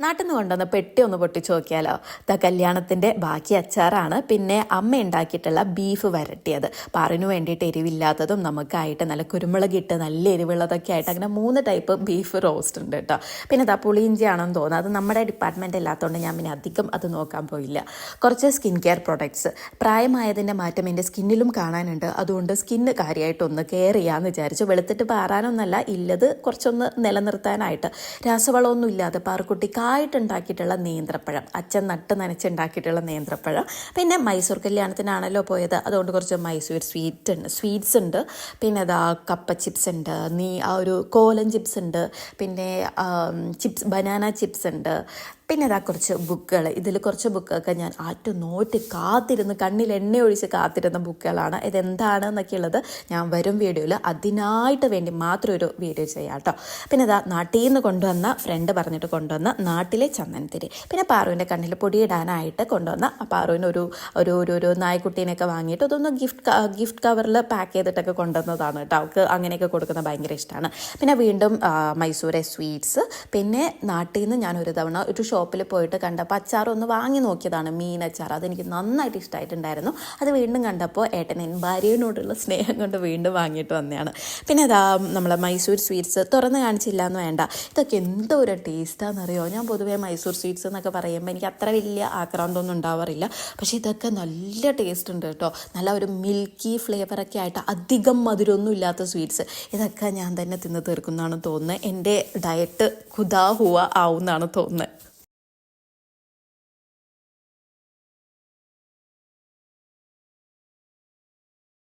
നാട്ടിൽ നിന്ന് കൊണ്ടുവന്ന പെട്ടി ഒന്ന് പൊട്ടിച്ച് നോക്കിയാലോ. കല്യാണത്തിൻ്റെ ബാക്കി അച്ചാറാണ്. പിന്നെ അമ്മ ഉണ്ടാക്കിയിട്ടുള്ള ബീഫ് വരട്ടിയത്, പാറിന് വേണ്ടിയിട്ട് എരിവില്ലാത്തതും നമുക്കായിട്ട് നല്ല കുരുമുളകിട്ട് നല്ല എരിവുള്ളതൊക്കെ ആയിട്ട് അങ്ങനെ 3 ടൈപ്പ് ബീഫ് റോസ്റ്റ് ഉണ്ട് കേട്ടോ. പിന്നെ പുളിയിഞ്ചി ആണെന്ന് തോന്നുന്നു. അത് നമ്മുടെ ഡിപ്പാർട്ട്മെൻ്റ് അല്ലാത്തതുകൊണ്ട് ഞാൻ പിന്നെ അധികം അത് നോക്കാൻ പോയില്ല. കുറച്ച് സ്കിൻ കെയർ പ്രൊഡക്ട്സ്, പ്രായമായതിൻ്റെ മാറ്റം എൻ്റെ സ്കിന്നിലും കാണാനുണ്ട്. അതുകൊണ്ട് സ്കിന്ന് കാര്യമായിട്ടൊന്ന് കെയർ ചെയ്യാമെന്ന് വിചാരിച്ചു. വെളുത്തിട്ട് പാറാനൊന്നല്ല, ഇല്ലത് കുറച്ചൊന്ന് നിലനിർത്താനായിട്ട്. രാസവളമൊന്നും ഇല്ലാതെ പാറുക്കുട്ടി ആയിട്ടുണ്ടാക്കിയിട്ടുള്ള നേന്ത്രപ്പഴം, അച്ഛൻ നട്ട് നനച്ചുണ്ടാക്കിയിട്ടുള്ള നേന്ത്രപ്പഴം. പിന്നെ മൈസൂർ കല്യാണത്തിനാണല്ലോ പോയത്, അതുകൊണ്ട് കുറച്ച് മൈസൂർ സ്വീറ്റ്സ് ഉണ്ട്. പിന്നെ അതാ കപ്പ ചിപ്സ് ഉണ്ട്, ഒരു കോലൻ ചിപ്സ് ഉണ്ട്, പിന്നെ ബനാന ചിപ്സ് ഉണ്ട്. പിന്നെ അതാ കുറച്ച് ബുക്കുകൾ. ഇതിൽ കുറച്ച് ബുക്കൊക്കെ ഞാൻ നോറ്റ് കാത്തിരുന്ന് കണ്ണിൽ എണ്ണ ഒഴിച്ച് കാത്തിരുന്ന ബുക്കുകളാണ്. ഇതെന്താണെന്നൊക്കെ ഉള്ളത് ഞാൻ വരും വീഡിയോയിൽ അതിനായിട്ട് വേണ്ടി മാത്രം ഒരു വീഡിയോ ചെയ്യാം കേട്ടോ. പിന്നെ അതാ നാട്ടിൽ നിന്ന് കൊണ്ടുവന്ന ഫ്രണ്ട് പറഞ്ഞിട്ട് കൊണ്ടുവന്ന നാട്ടിലെ ചന്ദനത്തിരി. പിന്നെ പാറുവിൻ്റെ കണ്ണിൽ പൊടിയിടാനായിട്ട് കൊണ്ടുവന്ന പാറുവിന് ഒരു നായ്ക്കുട്ടീനെയൊക്കെ വാങ്ങിയിട്ട് അതൊന്ന് ഗിഫ്റ്റ് കവറിൽ പാക്ക് ചെയ്തിട്ടൊക്കെ കൊണ്ടുവന്നതാണ് കേട്ടോ. അവൾക്ക് അങ്ങനെയൊക്കെ കൊടുക്കുന്നത് ഭയങ്കര ഇഷ്ടമാണ്. പിന്നെ വീണ്ടും മൈസൂരെ സ്വീറ്റ്സ്. പിന്നെ നാട്ടിൽ നിന്ന് ഞാൻ ഒരു തവണ ഒരു ഷോപ്പിൽ പോയിട്ട് കണ്ടപ്പോൾ അച്ചാറൊന്ന് വാങ്ങി നോക്കിയതാണ്, മീനച്ചാർ. അതെനിക്ക് നന്നായിട്ട് ഇഷ്ടമായിട്ടുണ്ടായിരുന്നു. അത് വീണ്ടും കണ്ടപ്പോൾ ഏട്ടനെ ഭാര്യയോടുള്ള സ്നേഹം കൊണ്ട് വീണ്ടും വാങ്ങിയിട്ട് വന്നതാണ്. പിന്നെ അതാ നമ്മളെ മൈസൂർ സ്വീറ്റ്സ് തുറന്ന് കാണിച്ചില്ല എന്ന് വേണ്ട, ഇതൊക്കെ എന്തോ ഒരു ടേസ്റ്റാണെന്നറിയോ. ഞാൻ പൊതുവേ മൈസൂർ സ്വീറ്റ്സ് എന്നൊക്കെ പറയുമ്പോൾ എനിക്ക് അത്ര വലിയ ആക്രാന്തമൊന്നും ഉണ്ടാവാറില്ല. പക്ഷേ ഇതൊക്കെ നല്ല ടേസ്റ്റ് ഉണ്ട് കേട്ടോ. നല്ല ഒരു മിൽക്കി ഫ്ലേവറൊക്കെ ആയിട്ട് അധികം മധുരമൊന്നും ഇല്ലാത്ത സ്വീറ്റ്സ്. ഇതൊക്കെ ഞാൻ തന്നെ തിന്ന് തീർക്കുന്നതാണ് തോന്നുന്നത്. എൻ്റെ ഡയറ്റ് ഖുദാ ഹുവ ആവുമെന്നാണ് തോന്നുന്നത്.